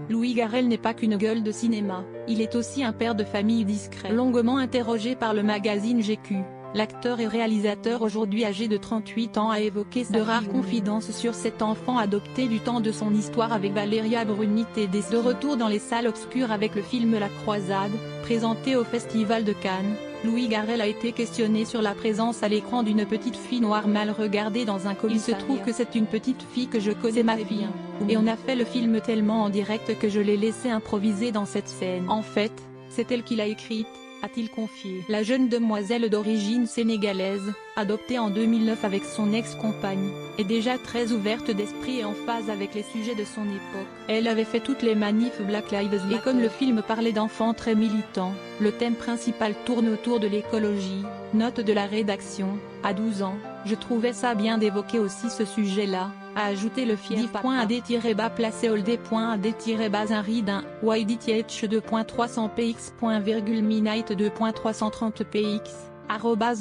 Louis Garrel n'est pas qu'une gueule de cinéma, il est aussi un père de famille discret. Longuement interrogé par le magazine GQ, l'acteur et réalisateur aujourd'hui âgé de 38 ans a évoqué de rares confidences sur cet enfant adopté du temps de son histoire avec Valéria Bruni Tedeschi. De retour dans les salles obscures avec le film La Croisade, présenté au Festival de Cannes, Louis Garrel a été questionné sur la présence à l'écran d'une petite fille noire mal regardée dans un colis. Il se trouve que c'est une petite fille que je connais, ma fille. Et on a fait le film tellement en direct que je l'ai laissé improviser dans cette scène. En fait, c'est elle qui l'a écrite, a-t-il confié. La jeune demoiselle d'origine sénégalaise, adoptée en 2009 avec son ex-compagne, est déjà très ouverte d'esprit et en phase avec les sujets de son époque. Elle avait fait toutes les manifs Black Lives Matter. Et comme le film parlait d'enfants très militants, le thème principal tourne autour de l'écologie. Note de la rédaction: à 12 ans, je trouvais ça bien d'évoquer aussi ce sujet-là, a ajouté le fier. div.ad-placé-old.ad-un-read-1, ydth2.300px.midnight 2.330px,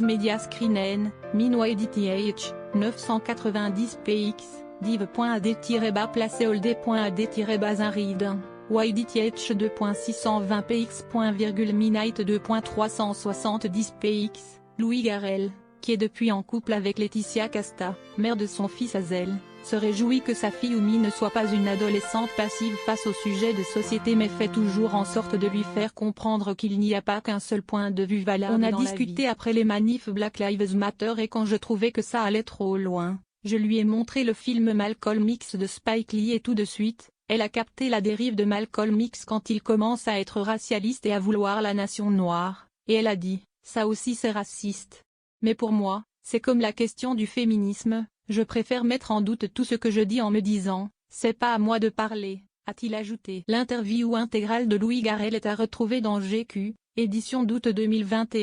@mediascreen, min-ydth, 990px, div.ad-placé-old.ad-un-read1, ydth 2.620px.midnight 2.370px, Louis Garrel, qui est depuis en couple avec Laetitia Casta, mère de son fils Azel, se réjouit que sa fille Oumi ne soit pas une adolescente passive face aux sujets de société mais fait toujours en sorte de lui faire comprendre qu'il n'y a pas qu'un seul point de vue valable. On a discuté après les manifs Black Lives Matter et quand je trouvais que ça allait trop loin, je lui ai montré le film Malcolm X de Spike Lee et tout de suite, elle a capté la dérive de Malcolm X quand il commence à être racialiste et à vouloir la nation noire, et elle a dit, ça aussi c'est raciste. Mais pour moi, c'est comme la question du féminisme, je préfère mettre en doute tout ce que je dis en me disant, c'est pas à moi de parler, a-t-il ajouté. L'interview intégrale de Louis Garrel est à retrouver dans GQ, édition d'août 2021.